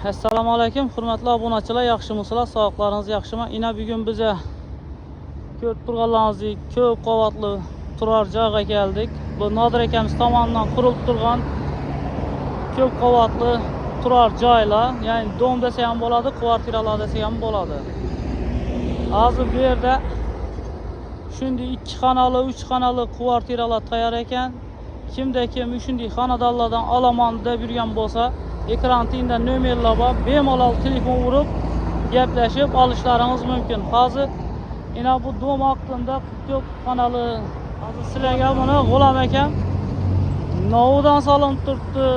Assalomu alaykum, hurmatli obunachilar, yaxshimisizlar? Sog'liqlaringiz yaxshimi? Ina bugun biza ko'rib turganlaringizdek ko'p qavatli turar joyga keldik. Bu Nodir akamiz tomonidan qurilib turgan ko'p qavatli turar joylar, ya'ni dom desa ham bo'ladi, kvartiralar desa ham bo'ladi. Hozir bu yerda shunday 2 xonali, 3 xonali kvartiralar tayyor ekan. Kimda kim shunday xonadonlardan olaman deb yurgan bo'lsa, ekran tiyinda nomerlar bor, bemalol telefon urib gaplashib olishlaringiz mumkin. Hozir ina bu dom haqida ko'p xonali, hozir sizlarga buni G'ulom akam novudan solinib turibdi.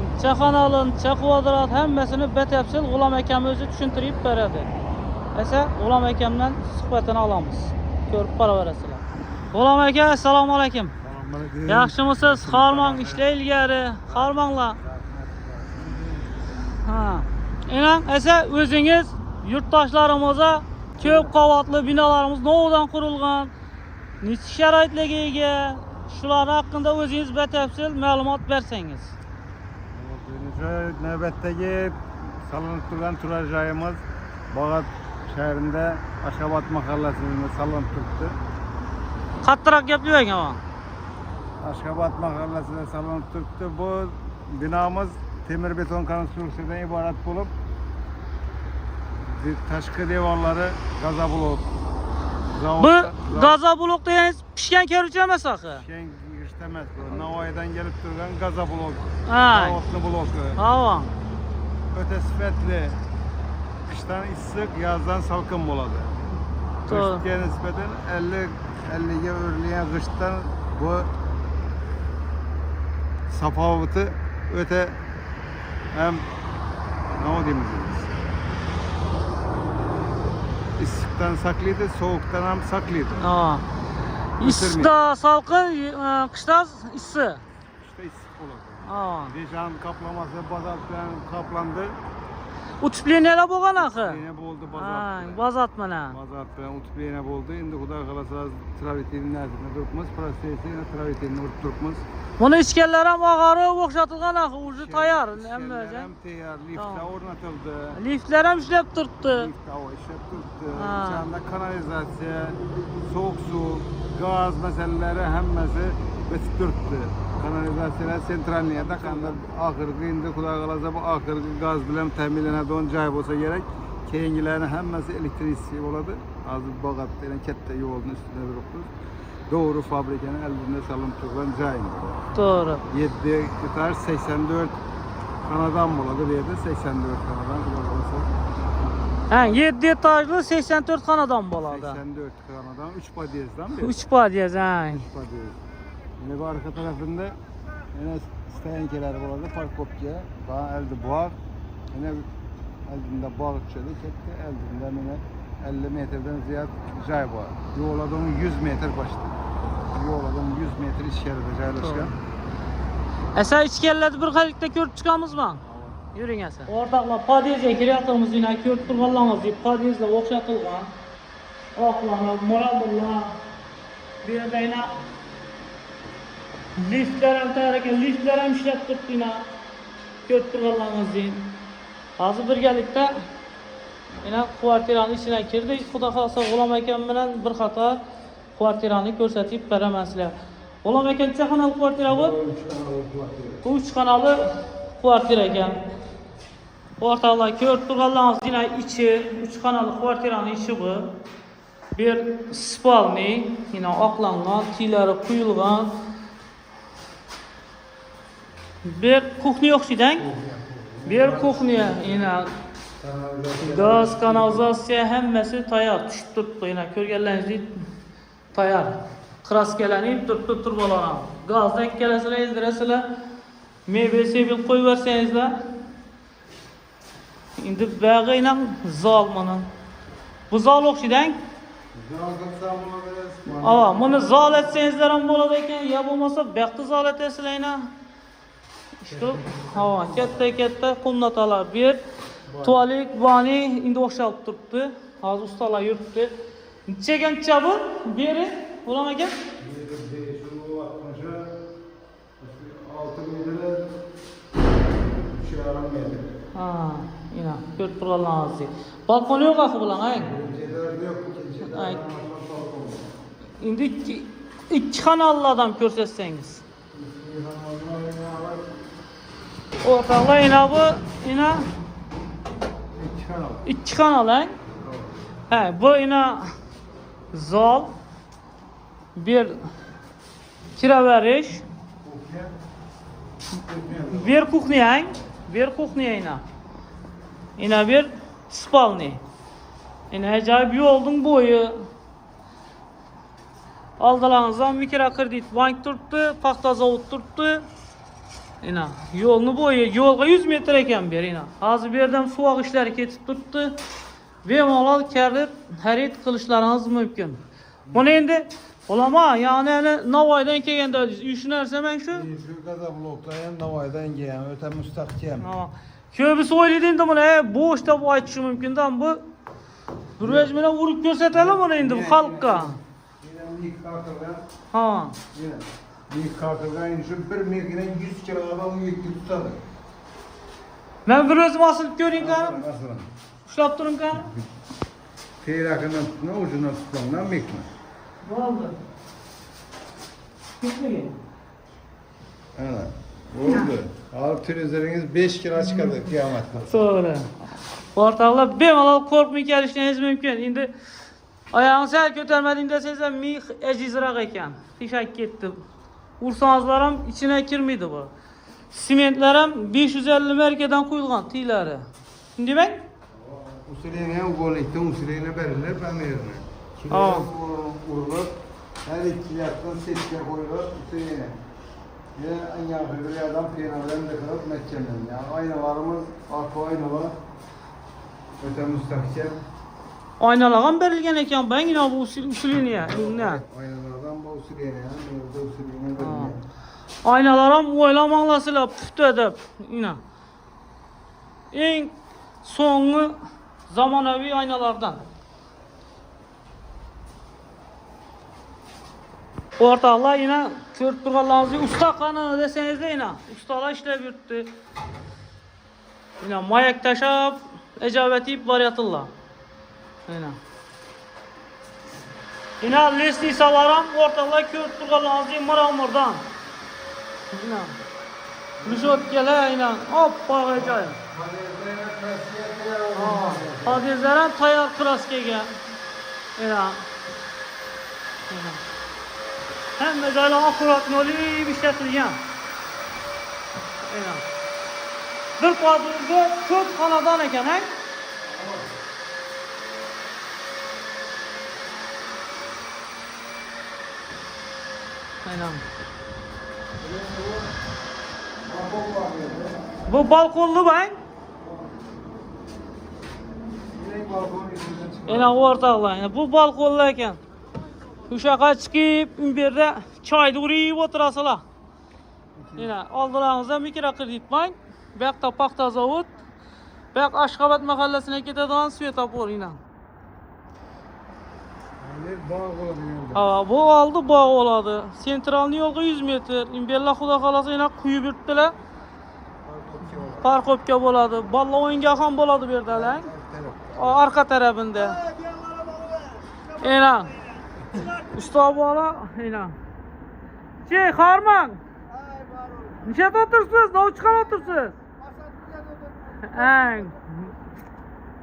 Necha xonali, necha kvadrat hammasini batafsil G'ulom akam o'zi tushuntirib beradi. Esa G'ulom akamdan suhbatini olamiz. Ko'rib boraverasizlar. G'ulom aka, assalomu alaykum. Yaxshimisiz? Xormon ishlar ilgari, xormonlar. Ina esa o'zingiz yurtdoshlarimizga ko'p qavatli binolarimiz novudan qurilgan, necha sharoitlarga ega, shular haqida o'zingiz batafsil ma'lumot bersangiz. Navbatdagi salonib turgan turar joyimiz Bog'ot shahrida Ashxobod mahallasida salonib turibdi. Qattiqroq gapiring ama. Ashxobod mahallasida salonib turibdi. Bu binomiz temir beton konstruksiyadan iborat bo'lib, tashqi devorlari gazoblok. Bu gazoblok deganiz pishgan kiruvchi emas axir. Pishgan kiruvchi emas bu. Navoiydan kelib turgan gazoblok. Zavodli bloki. Ha. O'ta sifatli. Qishdan issiq, yozdan salqin bo'ladi. Qishga nisbatan 50 ga o'rlagan qishdan bu safovati o'ta hem nima deymiz? Issiqdan saqlaydi, sovuqdan ham saqlaydi. Ha. Issiqda salqin, qishda issiq. Qishda issiq bo'ladi. Ha. Bejan qoplamasi bazalt bilan qoplandi. Utpleniyalar bo'lgan axir. Utleniya bo'ldi bazalt. Ha, bazalt bilan. Bazalt bilan utleniya bo'ldi. Endi xudo xolasa travertinni nazarda turibmiz, protsessini travertinni urib turibmiz. Buni ichkanlar ham og'arib o'xshatilgan axir, o'zi tayyor. Ham tayyor, liftlar o'rnatildi. Liftlar ham ishlab turibdi. Liftlar ishlab turibdi. Ichida kanalizatsiya, sovuq suv, gaz masalalari hammasi bitib turibdi. Kanalizatsiyalar sentralniyada qanday oxirgi endi xudo xolasa bu oxirgi gaz bilan ta'minlanadigan joy bo'lsa kerak. Keyingilarni hammasi elektrisiya bo'ladi. Hozir Bog'otda yana katta yo'lning ustida turibmiz. Doğru fabrikanın əlində salınıb turgan joyimiz. Doğru. 7 etaj 84 xonadon bo'ladi bu yerda, 84 xonadon bo'lsa. Ha, 7 etajli 84 xonadon bo'ladi. 84 xonadon, 3 podyezdan beri. 3 podyez, ha. 3 podyez. Yine bu arka tarafında yine stoyankalar bo'ladi, parkovka, va elde bog'. Yine eldinde bog' tushadi, katta eldinde yine 50 metreden ziyad joy bor. Yo'ladan 100 metr başda. Yo'ladan 100 metr ichkarida joylashgan. Esa ichkarilarda bir xalikda ko'rib chiqamizmi? Yuring asa. O'rtoqlar, podyezga kiryapmiz, yana ko'rib turganlaringizdek podyezlar o'xshatilgan. Oqlanib, mo'raldirlar. Bu yerda yana liftlar ham tayyor ekan, liftlar ham ishlab turibdi yana. Ko'rib turganlaringizdek. Hozir birgalikda yana kvartiraning ichine kirdik. Xudo xolasa G'ulom akam bilan bir qator kvartirani ko'rsatib beraman sizlarga. G'ulom aka, necha xonali kvartira bu? 3 xonali kvartira ekan. O'rtoqlar, ko'rib turganlaringiz yana ichi 3 xonali kvartiraning ichi bu. Bir spalni, yana oqlangan, tiylari quyilgan. Bir kuxniya o'xshaydi. Bir kuxniya yana gaz, kanalizatsiya hammasi tayyor tushib turibdi. Yana ko'rganlaringizdek tayyor. Kraskalanib turibdi turbolar. Gazdan kelasizlar, ildirasizlar. Mebel sebil qo'yib bersangizlar. Endi bag'i ham zal mana. Bu zal o'xshaydi. Ava, buni zal etsangizlar ham bo'ladi ekan, yo bo'lmasa baqti zal etasizlar yana. İşte hava katta komnatalar bir. Tuvalet, vani indi o'xshalib turibdi. Hozir ustalar yuribdi. Necha bu? Beri, G'ulom aka? 6 metrlar kiralar mıydı? Ha, ina 4 turgallaňyzy. Balkon ýok aky bilen aý. Geceler yok, geceler Ay. balkon. Indi iki kanallı adam görsetseňiz. Ortaga ina bu, ina iki kanal aý. He, bu ina zal, bir kira veriş, bir kuchnia, ina. Ina bir spalny. Ina ajaýyp ýoldyň boyu. Aldylaňyzdan bir kira kredit bank turtdy, paxta zawod turtdy. Ina ýolny boyu, ýolga 100 metr eken ber ina. Hazır berden suwak işleri ketip turtdy. Bemalol kärlip harit kılışlaryňyz mümkin. Bunu endi olama, yani Navaýdan kelgende üşünerse men şu. Şu gaza blokdaýan Navaýdan gelýän, öte müstahkem. Ha. Köbüsi oýlady endi bunu, boşda bu aýtýy mümkin da bu. Bürwej bilen urup görsetelim bunu endi bu halkka. Ha. Bir kartılgan şu bir mekine 100 kilo adam yükü tutadı. Ben bir özüm asılıp göreyim kanım. Nasıl? Uşlap durun kanım. Teyrakından tutma, ucundan tutmamdan mekme. Ne oldu? Gitmeyin. Evet. Oldu. Alıp türüzleriniz 5 kilo çıkardı kıyamatta. Sonra. Ortalıkta bemalol korkmay gelişleriniz mümkün. Indi ayağını sel götürmedin deseniz mih ecizrak eken. Hişak gitti. Ursanızlarım içine girmeydi bu. Simentlerim 550 merkeden kuyulgan tiyleri. Şimdi ben? Usulüne ugolikte usulüne verirler ben veririm. Şimdi Aa. vurulur. Her iki yaktan seçke koyulur usulüne. Ya en yakın bir adam peynirden de kalıp mekkenden. Yani aynalarımız arka aynalar. Öte müstahkem. Aynalagan berilgen eken ben yine bu usulüne. Ne? Aynalardan bu usulüne yani. Burada usulüne verirler. Aynalarım oylamanlasıyla püft edip yine. En sonu zamanavi aynalardan. Ortalar yine kört turgallaryňyzy usta kanı deseniz de yine ustalar işlep yürüttü. Yine mayak taşap, ecabet ip varyatıllar. Yine. Yine lesli salaram ortalar kört turgallaryňyzy mıramırdan. Yine. Lüşot gele yine hoppa ajaýyp. Hadizlere tayar kraskege. Yine. Hem mesela akurat noli bir şekilde. Bir kadırda çok kanadan eken he? Bu balkonlu ben. Ortalar. Bu balkonlu eken. Uşağa çıkıp bir yerde çayda uruyup oturasılar. Yine aldılarınızda bir kira kredit bank. Bek de paxta zavod. Bek Aşgabat mahallesine gideden Svetapor yine. Bu aldı bağ oladı. Sentralni yolga 100 metr. İmbella Xuda kalası yine kuyu birttiler. Parkopka boladı. Balla oyunga ham boladı bir yerdeler. Arka tarafında. Yine. Usta bala, yine. Harman. Nişe otursunuz, ne uçkan otursunuz?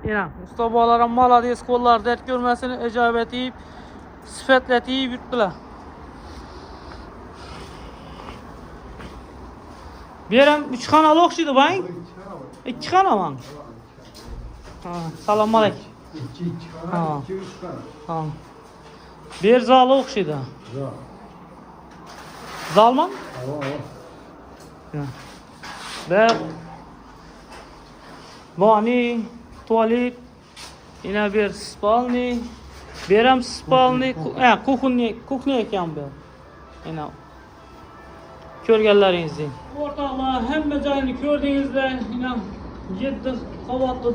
Yine. Usta balaram malades kollar dert görmesini ecabet eyip, sıfetlet eyip yürüttüler. Berem 3 kanalı okşuydu bayın. 2 kanalı mı? Salam aleyküm. 2 kanalı, 2-3 kanalı. Bir zalı okşuydu. Zal mı? Ve bani, tuvalet, yine bir spalni, berem spalni, kuchni eken bir. Yine körgenlerinizde. Ortalığa hemme joyini gördüğünüzde yine 7 qavatlı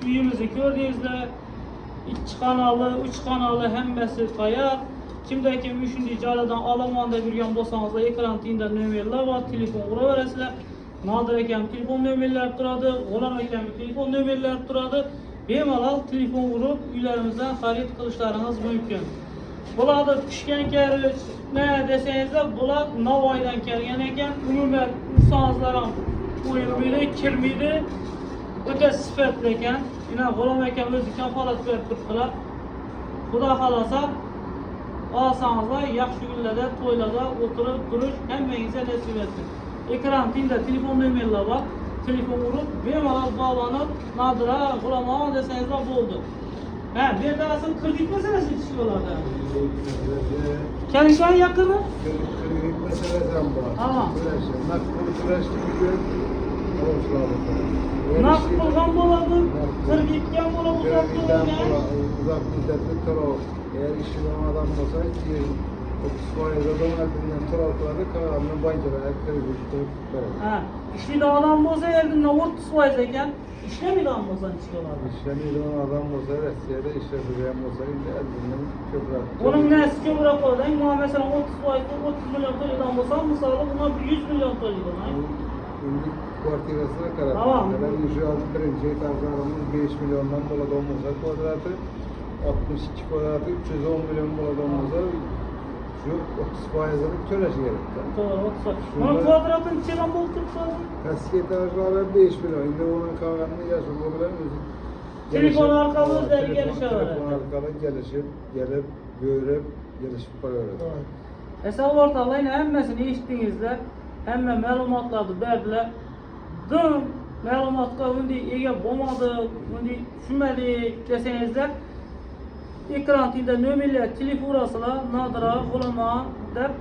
uyumuzu gördüğünüzde 2 kanalı, 3 kanalı hemmesi tayar. Kimde kim 3. caradan Almanya'da bir yan bolsanızda ekran tiyinde nömerler var, telefon kuraverasizler. Nadir akam telefon nömerleri turadi, G'ulom akam telefon nömerleri turadi. Bemalol telefon urib uylarimizdan xarid qilishlaringiz mumkin. Bularni pishgan karish ne desangizlar, bular Navoiydan kelgan ekan. Umuman insonlar ham o'yilmaydi, kirmaydi. O'ta sifatli ekan. Yana G'ulom akam o'zi kafolat berib turibdilar. Xudo xolasa olsangizlar, yaxshi kunlarda, to'ylarda o'tirib turish hammangizga nasib etsin. Ekran tilla telefon nomerlari bor. Telefon urib, bemalol bog'lanib, Nadira, G'ulom desangizlar bo'ldi. Ha, bu yerda kredit masalasi chiqib Kelishgan yaqinmi? Kredit meselesi ham bor. Tamam. Kurashlik Naqd pul ham bo'ladi, kreditga ham bo'ladi, uzoq to'lovga. Uzak müddetli to'lov. Eğer işçiden adam olsa 30% adamlardan to'lov qiladi, qolganini bankalarga kredit qilib beradi. Ha, ishlaydigan odam bo'lsa, eldindan 30% ekan, ishlamaydigan bo'lsa nechga oladi? İşlemiyor adam olsa, Rossiyada işletilen olsa, eldinden ko'proq. Uning nasi ko'proq bo'ladi. Mesela 30% 30 million to'laydigan bo'lsa, misoli buna 100 million to'laydi. Şimdi kvartirasına karar. Tamam. Şu an birinci etajlarımız 5 milyondan boladan olsa kvadratı, 62 kvadratı 310 milyon boladan olsa şu 30%'ını töleşi gerekti. Doğru, 30. Bunun kvadratın içinden bol tutsa. Eski etajları 5 milyon. Şimdi onun kalanını yaşam olarak Telefon arkalı özel gelişe var. Telefon arkalı gelip, görüp, gelişip koyuyoruz. Hesap ortalayın hemmesini içtiğinizde hemme məlumatlarını verdiler. Dün məlumatlar indi ega bo'lmadi, indi tushunmadik desangizlar, ekran tilla nomerlar, telefon urasizlar, Nadira, G'ulom deb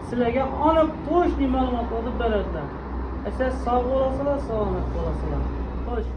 sizlarga aniq to'shli ma'lumotlarni beradilar. Siz sog' bo'lasizlar, salomat bo'lasizlar. Xo'sh.